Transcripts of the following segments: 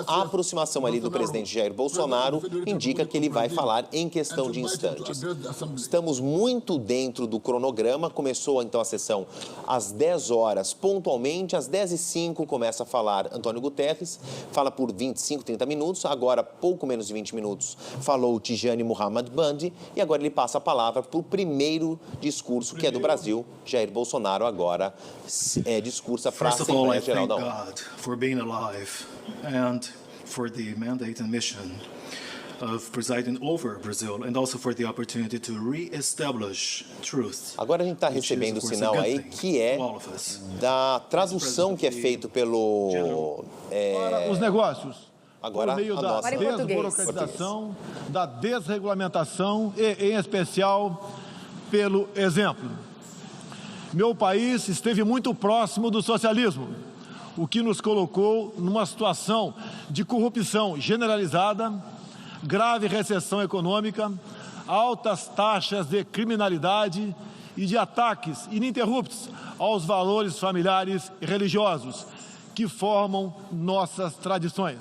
a aproximação ali do presidente Jair Bolsonaro indica que ele vai falar em questão de instantes. Estamos muito dentro do cronograma, começou então a sessão às 10 horas pontualmente, às 10h05 começa a falar Antônio Guterres, fala por 25, 30 minutos, agora pouco menos de 20 minutos falou Tijani Muhammad Bandi e agora ele passa a palavra para o primeiro discurso, que é do Brasil. Jair Bolsonaro agora discursa para a Assembleia Geral da ONU. God for being alive and for the mandate and mission of presiding over Brazil and also for the opportunity to re-establish truth. Agora a gente está recebendo o sinal aí que é da tradução que é feito pelo... Para os negócios. Agora, por meio da desburocratização, da desregulamentação e, em especial, pelo exemplo. Meu país esteve muito próximo do socialismo, o que nos colocou numa situação de corrupção generalizada, grave recessão econômica, altas taxas de criminalidade e de ataques ininterruptos aos valores familiares e religiosos que formam nossas tradições.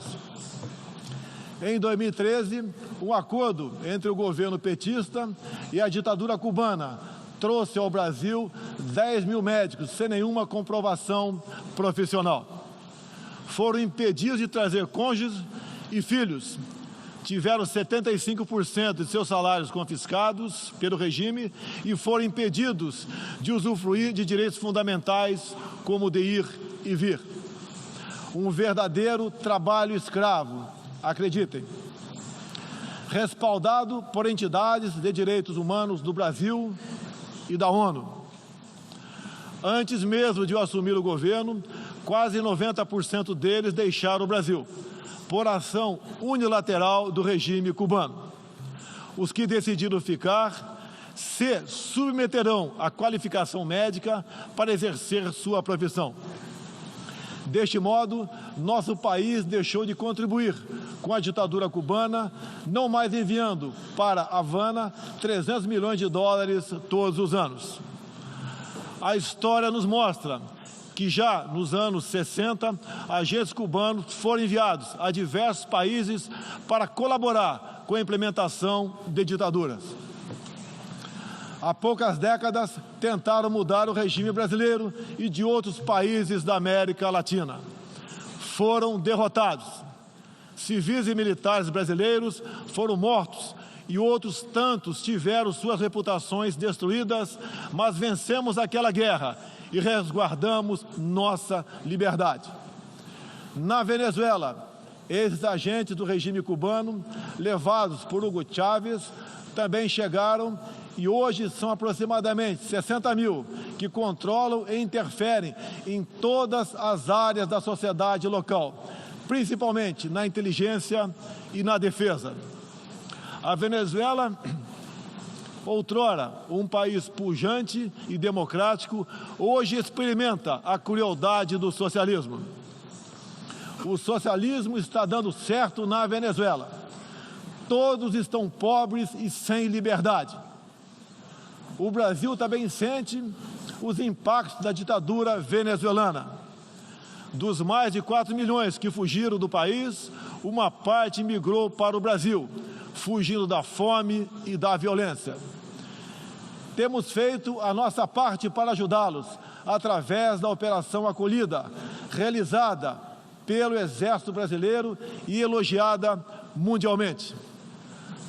Em 2013, um acordo entre o governo petista e a ditadura cubana trouxe ao Brasil 10 mil médicos sem nenhuma comprovação profissional. Foram impedidos de trazer cônjuges e filhos. Tiveram 75% de seus salários confiscados pelo regime e foram impedidos de usufruir de direitos fundamentais como o de ir e vir. Um verdadeiro trabalho escravo, acreditem. Respaldado por entidades de direitos humanos do Brasil e da ONU. Antes mesmo de eu assumir o governo, quase 90% deles deixaram o Brasil, por ação unilateral do regime cubano. Os que decidiram ficar se submeterão à qualificação médica para exercer sua profissão. Deste modo, nosso país deixou de contribuir com a ditadura cubana, não mais enviando para Havana 300 milhões de dólares todos os anos. A história nos mostra que já nos anos 60, agentes cubanos foram enviados a diversos países para colaborar com a implementação de ditaduras. Há poucas décadas, tentaram mudar o regime brasileiro e de outros países da América Latina. Foram derrotados. Civis e militares brasileiros foram mortos e outros tantos tiveram suas reputações destruídas, mas vencemos aquela guerra e resguardamos nossa liberdade. Na Venezuela, esses agentes do regime cubano, levados por Hugo Chávez, também chegaram e hoje são aproximadamente 60 mil que controlam e interferem em todas as áreas da sociedade local, principalmente na inteligência e na defesa. A Venezuela, outrora um país pujante e democrático, hoje experimenta a crueldade do socialismo. O socialismo está dando certo na Venezuela. Todos estão pobres e sem liberdade. O Brasil também sente os impactos da ditadura venezuelana. Dos mais de 4 milhões que fugiram do país, uma parte migrou para o Brasil, fugindo da fome e da violência. Temos feito a nossa parte para ajudá-los, através da Operação Acolhida, realizada pelo Exército Brasileiro e elogiada mundialmente.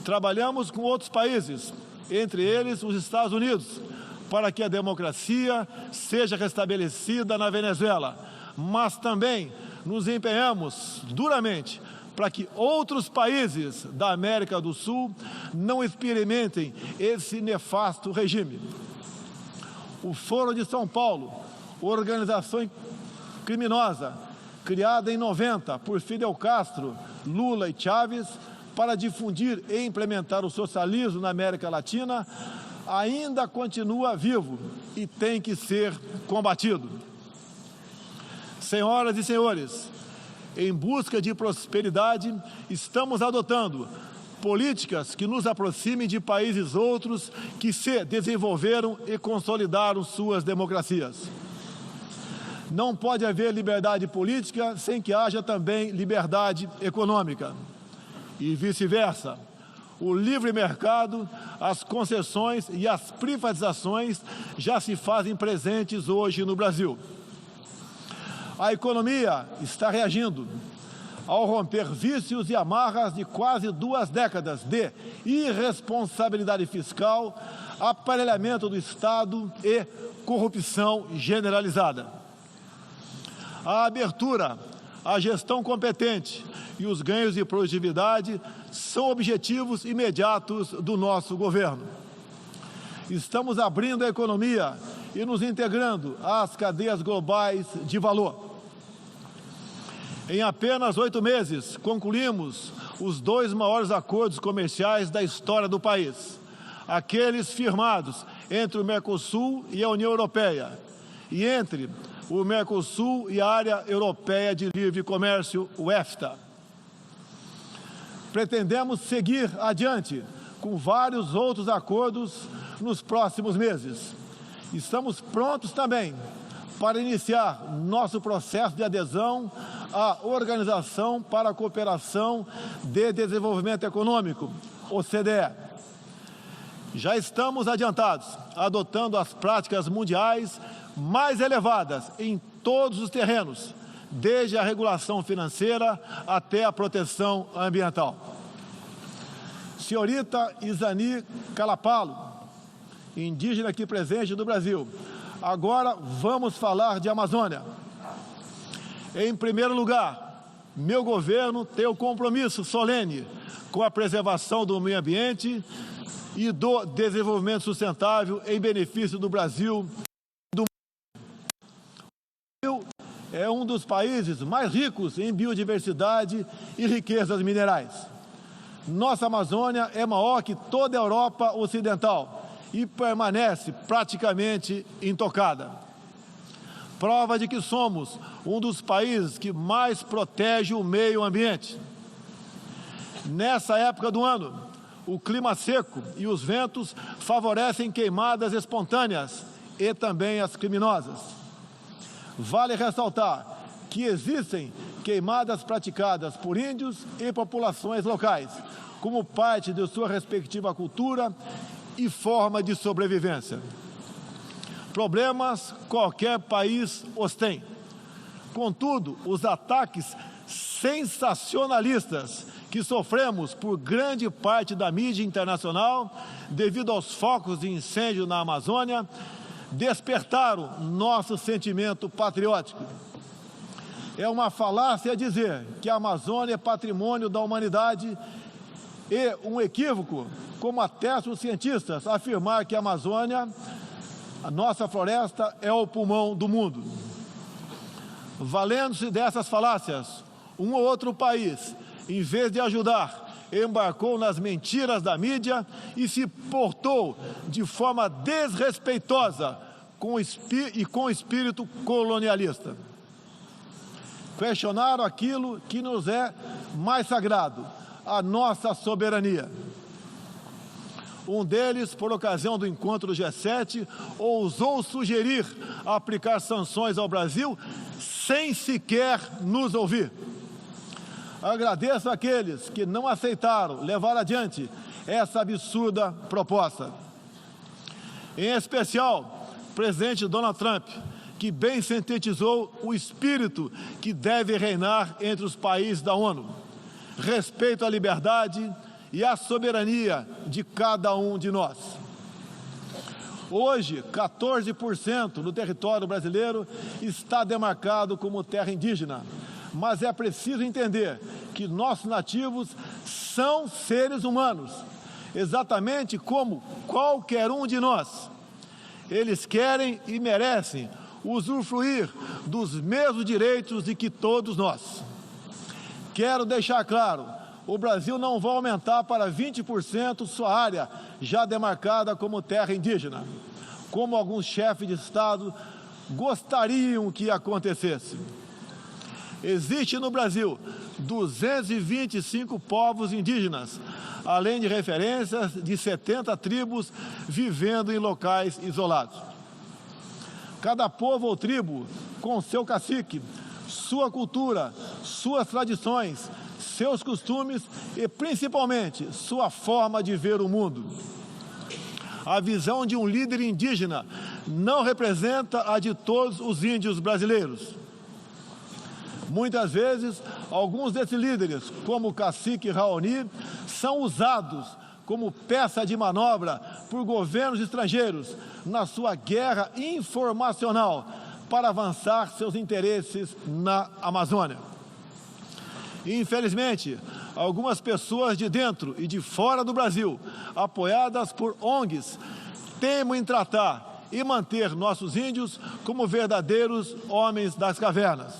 Trabalhamos com outros países, entre eles os Estados Unidos, para que a democracia seja restabelecida na Venezuela, mas também nos empenhamos duramente para que outros países da América do Sul não experimentem esse nefasto regime. O Foro de São Paulo, organização criminosa, criada em 90 por Fidel Castro, Lula e Chávez, para difundir e implementar o socialismo na América Latina, ainda continua vivo e tem que ser combatido. Senhoras e senhores, em busca de prosperidade, estamos adotando políticas que nos aproximem de países outros que se desenvolveram e consolidaram suas democracias. Não pode haver liberdade política sem que haja também liberdade econômica. E vice-versa. O livre mercado, as concessões e as privatizações já se fazem presentes hoje no Brasil. A economia está reagindo ao romper vícios e amarras de quase 2 décadas de irresponsabilidade fiscal, aparelhamento do Estado e corrupção generalizada. A abertura, a gestão competente e os ganhos de produtividade são objetivos imediatos do nosso governo. Estamos abrindo a economia e nos integrando às cadeias globais de valor. Em apenas 8 meses, concluímos os 2 maiores acordos comerciais da história do país, aqueles firmados entre o Mercosul e a União Europeia, e entre o Mercosul e a Área Europeia de Livre Comércio, o EFTA. Pretendemos seguir adiante com vários outros acordos nos próximos meses. Estamos prontos também para iniciar nosso processo de adesão à Organização para a Cooperação de Desenvolvimento Econômico, OCDE. Já estamos adiantados, adotando as práticas mundiais mais elevadas em todos os terrenos, desde a regulação financeira até a proteção ambiental. Senhorita Izani Calapalo, indígena aqui presente do Brasil, agora vamos falar de Amazônia. Em primeiro lugar, meu governo tem o compromisso solene com a preservação do meio ambiente e do desenvolvimento sustentável em benefício do Brasil. O Brasil é um dos países mais ricos em biodiversidade e riquezas minerais. Nossa Amazônia é maior que toda a Europa Ocidental e permanece praticamente intocada. Prova de que somos um dos países que mais protege o meio ambiente. Nessa época do ano, o clima seco e os ventos favorecem queimadas espontâneas e também as criminosas. Vale ressaltar que existem queimadas praticadas por índios e populações locais, como parte de sua respectiva cultura e forma de sobrevivência. Problemas qualquer país os tem. Contudo, os ataques sensacionalistas que sofremos por grande parte da mídia internacional, devido aos focos de incêndio na Amazônia, despertaram nosso sentimento patriótico. É uma falácia dizer que a Amazônia é patrimônio da humanidade e um equívoco, como atestam os cientistas, afirmar que a Amazônia, a nossa floresta, é o pulmão do mundo. Valendo-se dessas falácias, um ou outro país, em vez de ajudar, embarcou nas mentiras da mídia e se portou de forma desrespeitosa com espírito colonialista. Questionaram aquilo que nos é mais sagrado, a nossa soberania. Um deles, por ocasião do encontro do G7, ousou sugerir aplicar sanções ao Brasil sem sequer nos ouvir. Agradeço àqueles que não aceitaram levar adiante essa absurda proposta. Em especial, o presidente Donald Trump, que bem sintetizou o espírito que deve reinar entre os países da ONU: respeito à liberdade e à soberania de cada um de nós. Hoje, 14% do território brasileiro está demarcado como terra indígena, mas é preciso entender que nossos nativos são seres humanos, exatamente como qualquer um de nós. Eles querem e merecem usufruir dos mesmos direitos de que todos nós. Quero deixar claro, o Brasil não vai aumentar para 20% sua área já demarcada como terra indígena, como alguns chefes de Estado gostariam que acontecesse. Existe no Brasil 225 povos indígenas, além de referências de 70 tribos vivendo em locais isolados. Cada povo ou tribo com seu cacique, sua cultura, suas tradições, seus costumes e, principalmente, sua forma de ver o mundo. A visão de um líder indígena não representa a de todos os índios brasileiros. Muitas vezes, alguns desses líderes, como o cacique Raoni, são usados como peça de manobra por governos estrangeiros na sua guerra informacional para avançar seus interesses na Amazônia. Infelizmente, algumas pessoas de dentro e de fora do Brasil, apoiadas por ONGs, temem tratar e manter nossos índios como verdadeiros homens das cavernas.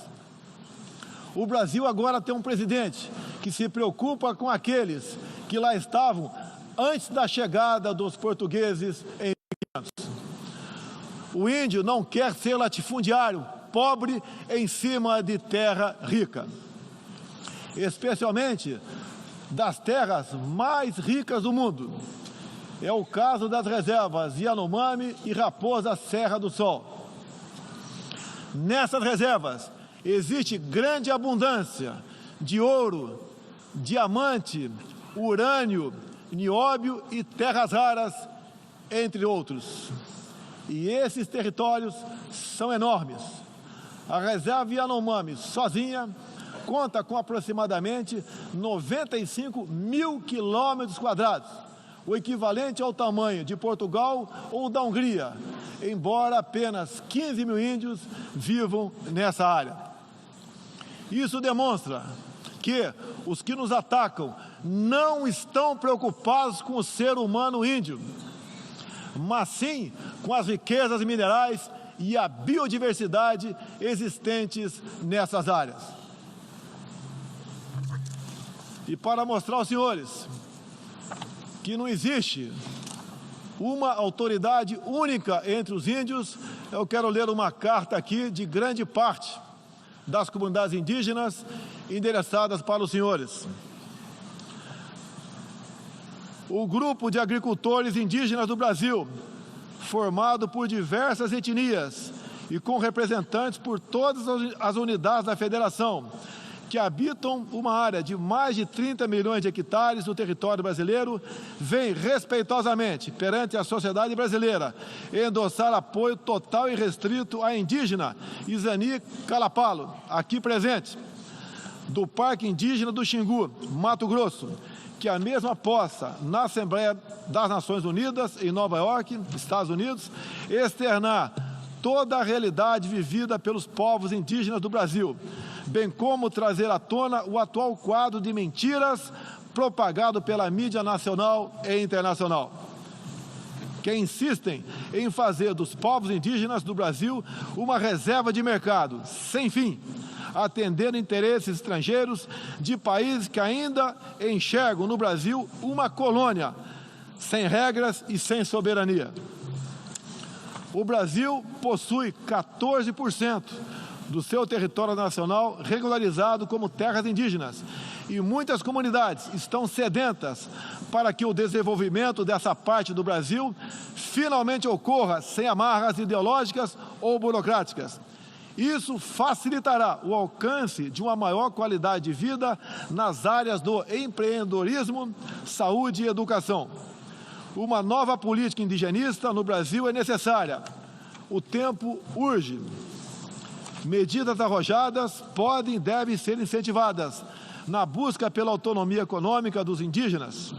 O Brasil agora tem um presidente que se preocupa com aqueles que lá estavam antes da chegada dos portugueses em 1500. O índio não quer ser latifundiário, pobre em cima de terra rica, especialmente das terras mais ricas do mundo. É o caso das reservas Yanomami e Raposa Serra do Sol. Nessas reservas existe grande abundância de ouro, diamante, urânio, nióbio e terras raras, entre outros. E esses territórios são enormes. A reserva Yanomami, sozinha, conta com aproximadamente 95 mil quilômetros quadrados, o equivalente ao tamanho de Portugal ou da Hungria, embora apenas 15 mil índios vivam nessa área. Isso demonstra que os que nos atacam não estão preocupados com o ser humano índio, mas sim com as riquezas minerais e a biodiversidade existentes nessas áreas. E para mostrar aos senhores que não existe uma autoridade única entre os índios, eu quero ler uma carta aqui de grande parte das comunidades indígenas endereçadas para os senhores. O grupo de agricultores indígenas do Brasil, formado por diversas etnias e com representantes por todas as unidades da federação, que habitam uma área de mais de 30 milhões de hectares no território brasileiro, vem respeitosamente perante a sociedade brasileira endossar apoio total e restrito à indígena Izani Calapalo, aqui presente, do Parque Indígena do Xingu, Mato Grosso, que a mesma possa, na Assembleia das Nações Unidas, em Nova York, Estados Unidos, externar toda a realidade vivida pelos povos indígenas do Brasil, bem como trazer à tona o atual quadro de mentiras propagado pela mídia nacional e internacional, que insistem em fazer dos povos indígenas do Brasil uma reserva de mercado sem fim, atendendo interesses estrangeiros de países que ainda enxergam no Brasil uma colônia, sem regras e sem soberania. O Brasil possui 14% do seu território nacional regularizado como terras indígenas e muitas comunidades estão sedentas para que o desenvolvimento dessa parte do Brasil finalmente ocorra sem amarras ideológicas ou burocráticas. Isso facilitará o alcance de uma maior qualidade de vida nas áreas do empreendedorismo, saúde e educação. Uma nova política indigenista no Brasil é necessária. O tempo urge. Medidas arrojadas podem e devem ser incentivadas na busca pela autonomia econômica dos indígenas.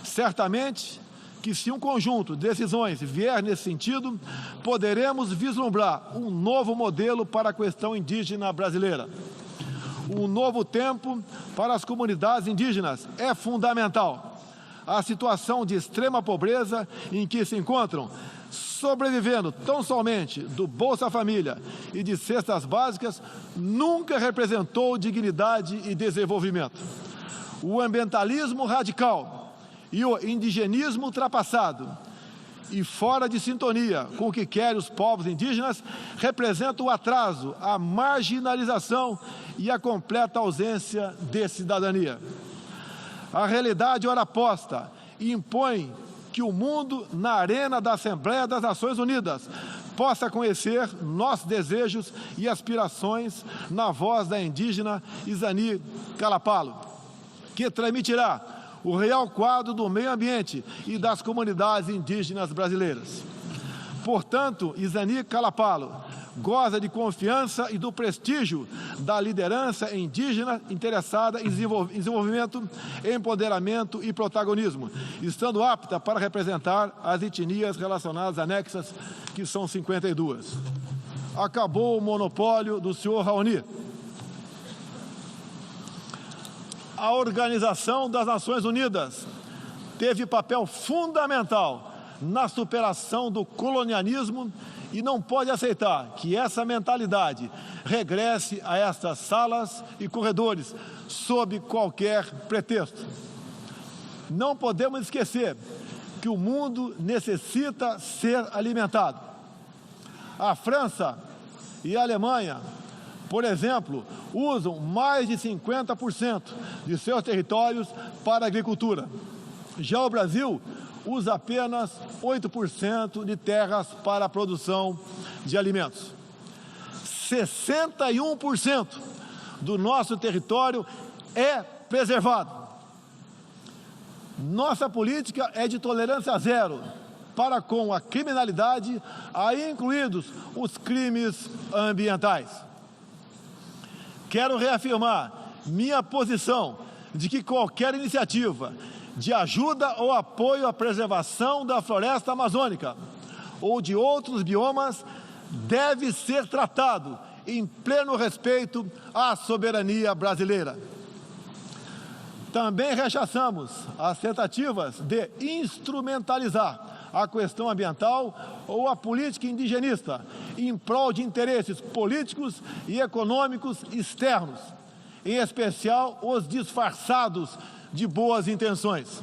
Certamente que, se um conjunto de decisões vier nesse sentido, poderemos vislumbrar um novo modelo para a questão indígena brasileira. Um novo tempo para as comunidades indígenas é fundamental. A situação de extrema pobreza em que se encontram, sobrevivendo tão somente do Bolsa Família e de cestas básicas, nunca representou dignidade e desenvolvimento. O ambientalismo radical e o indigenismo ultrapassado e fora de sintonia com o que querem os povos indígenas representam o atraso, a marginalização e a completa ausência de cidadania. A realidade ora posta impõe que o mundo, na arena da Assembleia das Nações Unidas, possa conhecer nossos desejos e aspirações na voz da indígena Izani Kalapalo, que transmitirá o real quadro do meio ambiente e das comunidades indígenas brasileiras. Portanto, Izani Kalapalo goza de confiança e do prestígio da liderança indígena interessada em desenvolvimento, empoderamento e protagonismo, estando apta para representar as etnias relacionadas anexas, que são 52. Acabou o monopólio do senhor Raoni. A Organização das Nações Unidas teve papel fundamental na superação do colonialismo e não pode aceitar que essa mentalidade regresse a estas salas e corredores sob qualquer pretexto. Não podemos esquecer que o mundo necessita ser alimentado. A França e a Alemanha, por exemplo, usam mais de 50% de seus territórios para a agricultura. Já o Brasil usa apenas 8% de terras para a produção de alimentos. 61% do nosso território é preservado. Nossa política é de tolerância zero para com a criminalidade, aí incluídos os crimes ambientais. Quero reafirmar minha posição de que qualquer iniciativa de ajuda ou apoio à preservação da floresta amazônica ou de outros biomas deve ser tratado em pleno respeito à soberania brasileira. Também rechaçamos as tentativas de instrumentalizar a questão ambiental ou a política indigenista em prol de interesses políticos e econômicos externos, em especial os disfarçados de boas intenções.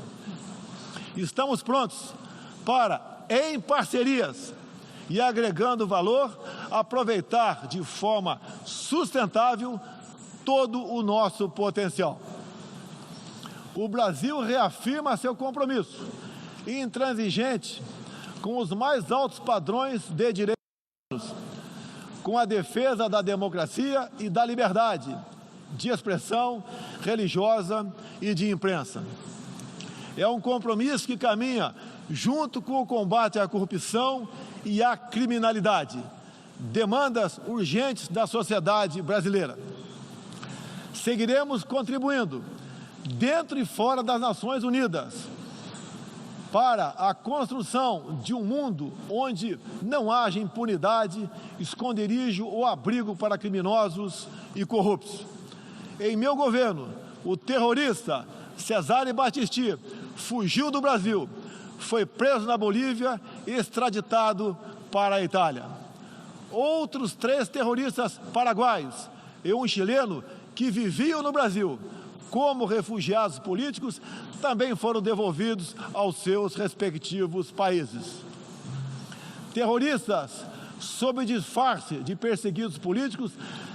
Estamos prontos para, em parcerias e agregando valor, aproveitar de forma sustentável todo o nosso potencial. O Brasil reafirma seu compromisso intransigente com os mais altos padrões de direitos humanos, com a defesa da democracia e da liberdade de expressão religiosa e de imprensa. É um compromisso que caminha junto com o combate à corrupção e à criminalidade, demandas urgentes da sociedade brasileira. Seguiremos contribuindo, dentro e fora das Nações Unidas, para a construção de um mundo onde não haja impunidade, esconderijo ou abrigo para criminosos e corruptos. Em meu governo, o terrorista Cesare Battisti fugiu do Brasil, foi preso na Bolívia e extraditado para a Itália. Outros 3 terroristas paraguaios e um chileno que viviam no Brasil como refugiados políticos também foram devolvidos aos seus respectivos países. Terroristas, sob disfarce de perseguidos políticos,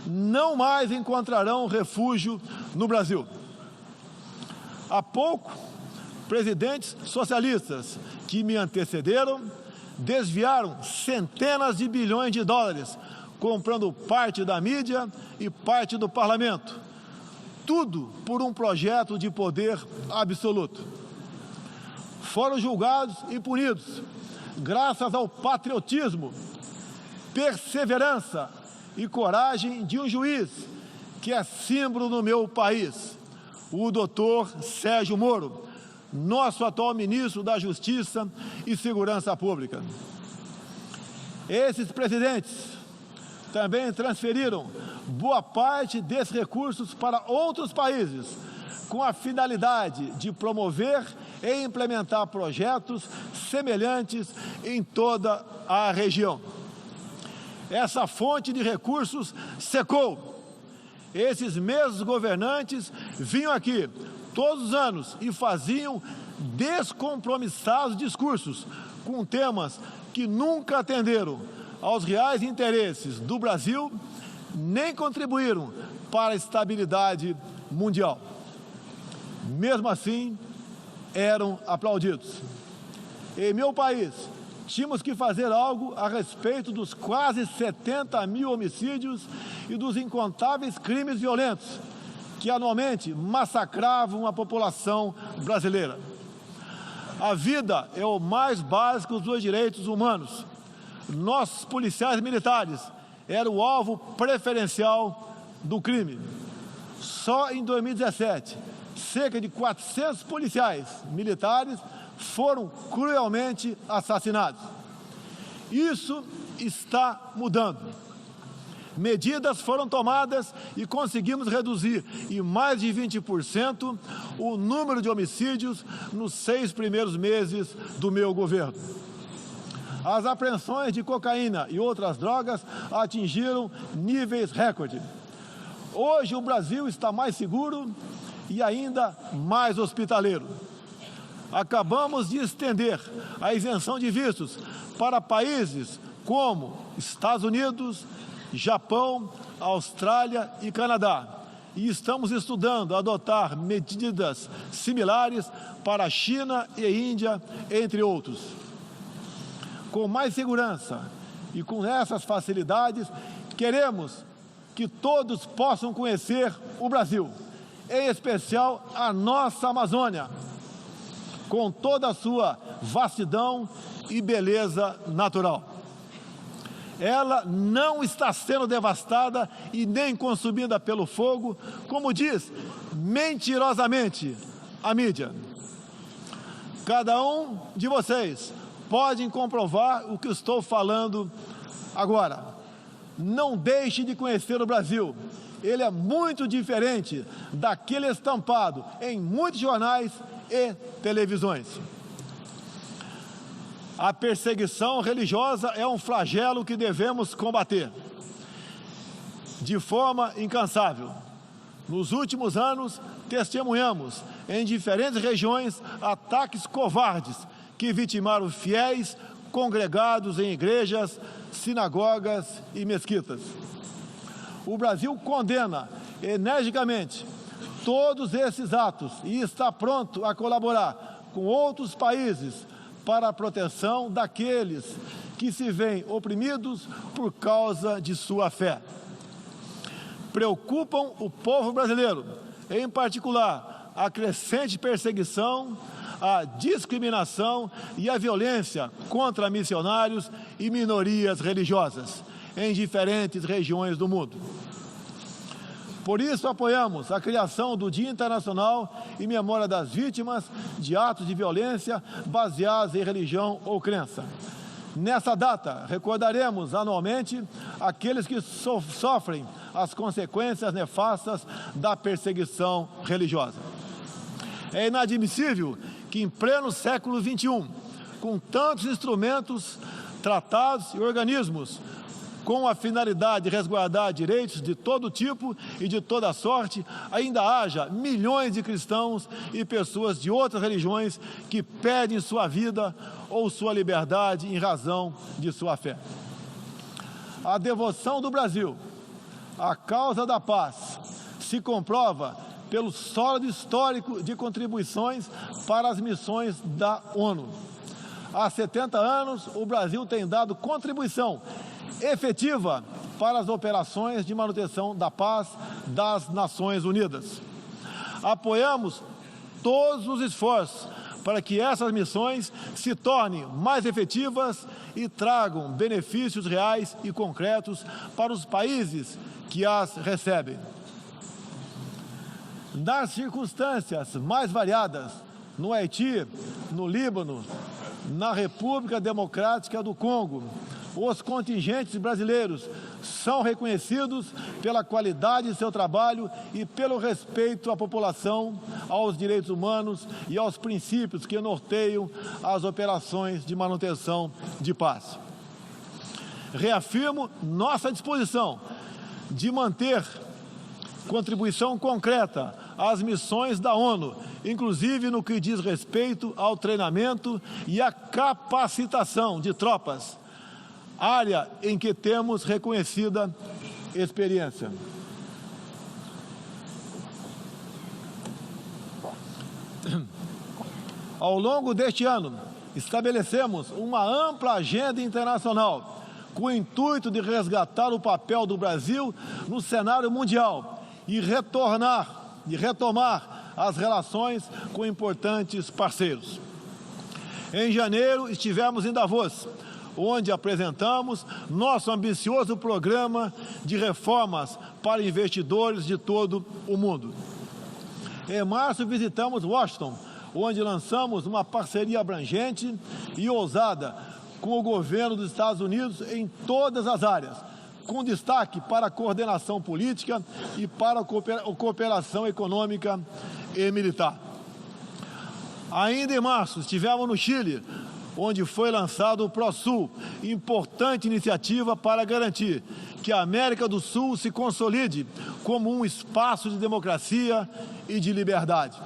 não mais encontrarão refúgio no Brasil. Há pouco, presidentes socialistas que me antecederam desviaram centenas de bilhões de dólares, comprando parte da mídia e parte do parlamento. Tudo por um projeto de poder absoluto. Foram julgados e punidos graças ao patriotismo, perseverança e coragem de um juiz que é símbolo no meu país, o doutor Sérgio Moro, nosso atual ministro da Justiça e Segurança Pública. Esses presidentes também transferiram boa parte desses recursos para outros países, com a finalidade de promover e implementar projetos semelhantes em toda a região. Essa fonte de recursos secou. Esses mesmos governantes vinham aqui todos os anos e faziam descompromissados discursos com temas que nunca atenderam aos reais interesses do Brasil, nem contribuíram para a estabilidade mundial. Mesmo assim, eram aplaudidos. Em meu país, tínhamos que fazer algo a respeito dos quase 70 mil homicídios e dos incontáveis crimes violentos que anualmente massacravam a população brasileira. A vida é o mais básico dos direitos humanos. Nossos policiais militares eram o alvo preferencial do crime. Só em 2017, cerca de 400 policiais militares foram cruelmente assassinados. Isso está mudando. Medidas foram tomadas e conseguimos reduzir em mais de 20% o número de homicídios nos 6 primeiros meses do meu governo. As apreensões de cocaína e outras drogas atingiram níveis recorde. Hoje o Brasil está mais seguro e ainda mais hospitaleiro. Acabamos de estender a isenção de vistos para países como Estados Unidos, Japão, Austrália e Canadá. E estamos estudando adotar medidas similares para a China e Índia, entre outros. Com mais segurança e com essas facilidades, queremos que todos possam conhecer o Brasil, em especial a nossa Amazônia, com toda a sua vastidão e beleza natural. Ela não está sendo devastada e nem consumida pelo fogo, como diz mentirosamente a mídia. Cada um de vocês pode comprovar o que estou falando agora. Não deixe de conhecer o Brasil. Ele é muito diferente daquele estampado em muitos jornais e televisões. A perseguição religiosa é um flagelo que devemos combater de forma incansável. Nos últimos anos, testemunhamos em diferentes regiões ataques covardes que vitimaram fiéis congregados em igrejas, sinagogas e mesquitas. O Brasil condena energicamente todos esses atos e está pronto a colaborar com outros países para a proteção daqueles que se veem oprimidos por causa de sua fé. Preocupam o povo brasileiro, em particular, a crescente perseguição, a discriminação e a violência contra missionários e minorias religiosas em diferentes regiões do mundo. Por isso, apoiamos a criação do Dia Internacional em memória das vítimas de atos de violência baseados em religião ou crença. Nessa data, recordaremos anualmente aqueles que sofrem as consequências nefastas da perseguição religiosa. É inadmissível que, em pleno século XXI, com tantos instrumentos, tratados e organismos com a finalidade de resguardar direitos de todo tipo e de toda sorte, ainda haja milhões de cristãos e pessoas de outras religiões que perdem sua vida ou sua liberdade em razão de sua fé. A devoção do Brasil à causa da paz se comprova pelo sólido histórico de contribuições para as missões da ONU. Há 70 anos, o Brasil tem dado contribuição efetiva para as operações de manutenção da paz das Nações Unidas. Apoiamos todos os esforços para que essas missões se tornem mais efetivas e tragam benefícios reais e concretos para os países que as recebem. Nas circunstâncias mais variadas, no Haiti, no Líbano, na República Democrática do Congo, os contingentes brasileiros são reconhecidos pela qualidade de seu trabalho e pelo respeito à população, aos direitos humanos e aos princípios que norteiam as operações de manutenção de paz. Reafirmo nossa disposição de manter contribuição concreta às missões da ONU, inclusive no que diz respeito ao treinamento e à capacitação de tropas, área em que temos reconhecida experiência. Ao longo deste ano, estabelecemos uma ampla agenda internacional com o intuito de resgatar o papel do Brasil no cenário mundial e retomar as relações com importantes parceiros. Em janeiro, estivemos em Davos, onde apresentamos nosso ambicioso programa de reformas para investidores de todo o mundo. Em março, visitamos Washington, onde lançamos uma parceria abrangente e ousada com o governo dos Estados Unidos em todas as áreas, com destaque para a coordenação política e para a cooperação econômica e militar. Ainda em março, estivemos no Chile, onde foi lançado o ProSul, importante iniciativa para garantir que a América do Sul se consolide como um espaço de democracia e de liberdade.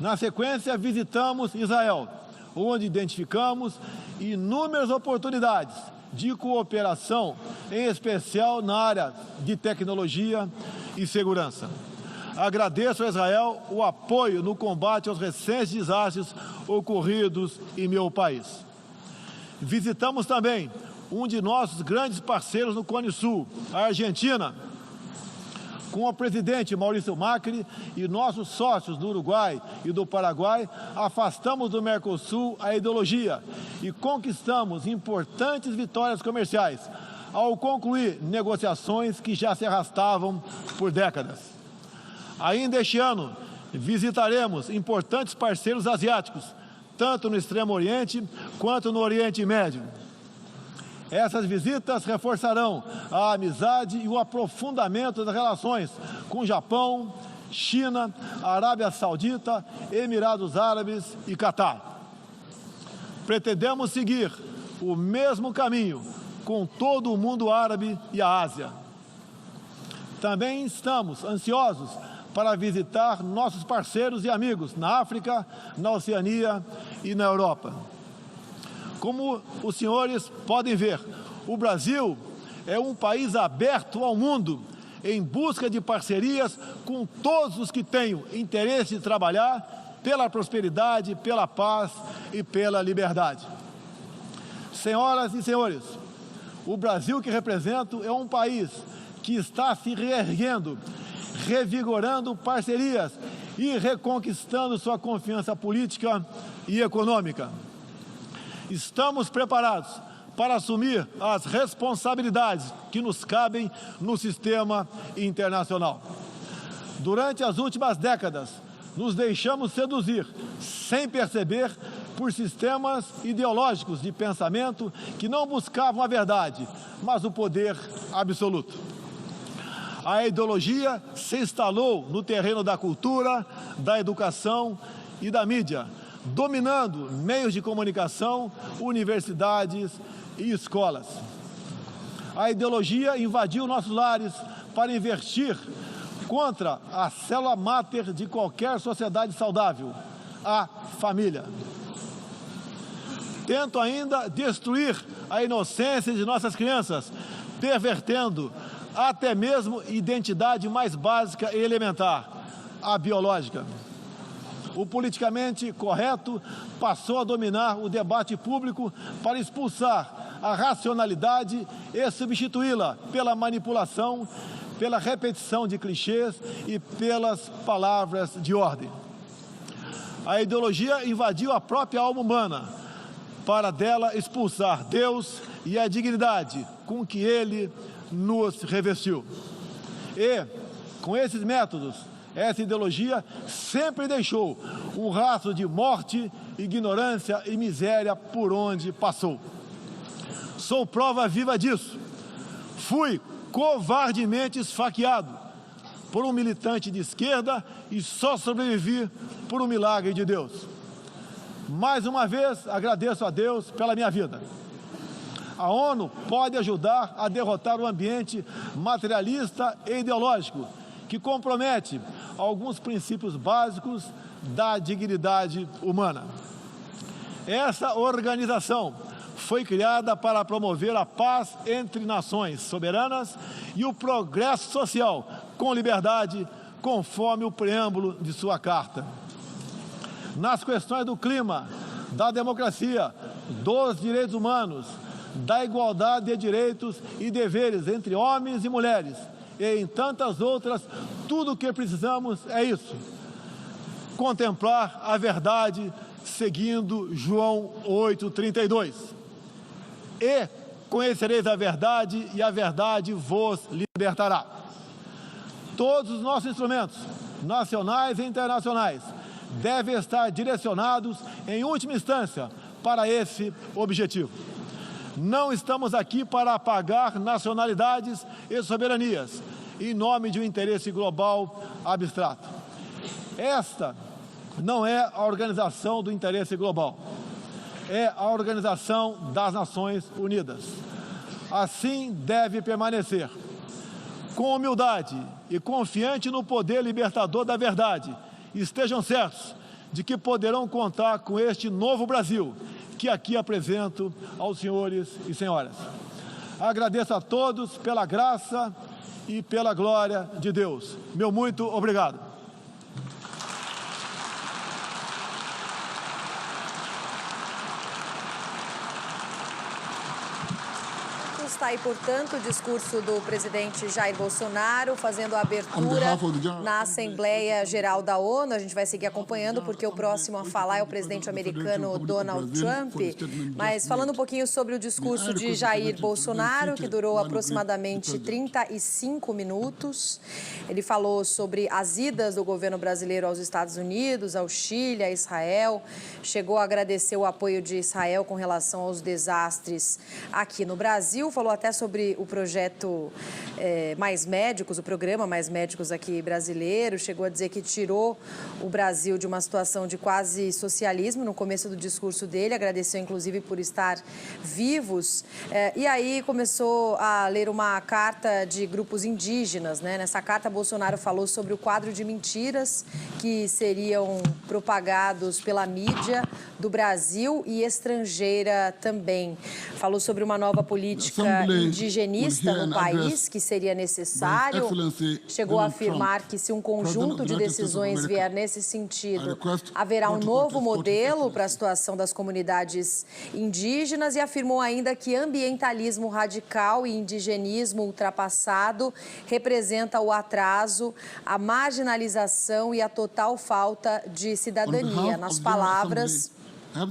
Na sequência, visitamos Israel, onde identificamos inúmeras oportunidades de cooperação, em especial na área de tecnologia e segurança. Agradeço a Israel o apoio no combate aos recentes desastres ocorridos em meu país. Visitamos também um de nossos grandes parceiros no Cone Sul, a Argentina, com o presidente Maurício Macri e nossos sócios do Uruguai e do Paraguai, afastamos do Mercosul a ideologia e conquistamos importantes vitórias comerciais, ao concluir negociações que já se arrastavam por décadas. Ainda este ano, visitaremos importantes parceiros asiáticos, tanto no Extremo Oriente quanto no Oriente Médio. Essas visitas reforçarão a amizade e o aprofundamento das relações com Japão, China, Arábia Saudita, Emirados Árabes e Catar. Pretendemos seguir o mesmo caminho com todo o mundo árabe e a Ásia. Também estamos ansiosos para visitar nossos parceiros e amigos na África, na Oceania e na Europa. Como os senhores podem ver, o Brasil é um país aberto ao mundo, em busca de parcerias com todos os que tenham interesse de trabalhar pela prosperidade, pela paz e pela liberdade. Senhoras e senhores, o Brasil que represento é um país que está se reerguendo, revigorando parcerias e reconquistando sua confiança política e econômica. Estamos preparados para assumir as responsabilidades que nos cabem no sistema internacional. Durante as últimas décadas, nos deixamos seduzir, sem perceber, por sistemas ideológicos de pensamento que não buscavam a verdade, mas o poder absoluto. A ideologia se instalou no terreno da cultura, da educação e da mídia, dominando meios de comunicação, universidades e escolas. A ideologia invadiu nossos lares para investir contra a célula máter de qualquer sociedade saudável, a família. Tento ainda destruir a inocência de nossas crianças, pervertendo até mesmo a identidade mais básica e elementar, a biológica. O politicamente correto passou a dominar o debate público para expulsar a racionalidade e substituí-la pela manipulação, pela repetição de clichês e pelas palavras de ordem. A ideologia invadiu a própria alma humana para dela expulsar Deus e a dignidade com que Ele nos revestiu. E, com esses métodos, essa ideologia sempre deixou um rastro de morte, ignorância e miséria por onde passou. Sou prova viva disso. Fui covardemente esfaqueado por um militante de esquerda e só sobrevivi por um milagre de Deus. Mais uma vez, agradeço a Deus pela minha vida. A ONU pode ajudar a derrotar o ambiente materialista e ideológico que compromete alguns princípios básicos da dignidade humana. Essa organização foi criada para promover a paz entre nações soberanas e o progresso social com liberdade, conforme o preâmbulo de sua carta. Nas questões do clima, da democracia, dos direitos humanos, da igualdade de direitos e deveres entre homens e mulheres, e em tantas outras, tudo o que precisamos é isso: contemplar a verdade seguindo João 8,32. E conhecereis a verdade, e a verdade vos libertará. Todos os nossos instrumentos, nacionais e internacionais, devem estar direcionados, em última instância, para esse objetivo. Não estamos aqui para apagar nacionalidades e soberanias, em nome de um interesse global abstrato. Esta não é a organização do interesse global, é a Organização das Nações Unidas. Assim deve permanecer, com humildade e confiante no poder libertador da verdade. Estejam certos de que poderão contar com este novo Brasil, que aqui apresento aos senhores e senhoras. Agradeço a todos pela graça e pela glória de Deus. Meu muito obrigado. Está aí, portanto, o discurso do presidente Jair Bolsonaro, fazendo a abertura na Assembleia Geral da ONU. A gente vai seguir acompanhando, porque o próximo a falar é o presidente americano Donald Trump. Mas falando um pouquinho sobre o discurso de Jair Bolsonaro, que durou aproximadamente 35 minutos. Ele falou sobre as idas do governo brasileiro aos Estados Unidos, ao Chile, a Israel. Chegou a agradecer o apoio de Israel com relação aos desastres aqui no Brasil. Falou até sobre o projeto Mais Médicos, o programa Mais Médicos aqui brasileiro. Chegou a dizer que tirou o Brasil de uma situação de quase socialismo no começo do discurso dele. Agradeceu, inclusive, por estar vivos. E aí começou a ler uma carta de grupos indígenas, né? Nessa carta, Bolsonaro falou sobre o quadro de mentiras que seriam propagados pela mídia do Brasil e estrangeira também. Falou sobre uma nova política indigenista no país, que seria necessário. Chegou a afirmar que, se um conjunto de decisões vier nesse sentido, haverá um novo modelo para a situação das comunidades indígenas, e afirmou ainda que ambientalismo radical e indigenismo ultrapassado representa o atraso, a marginalização e a total falta de cidadania. Nas palavras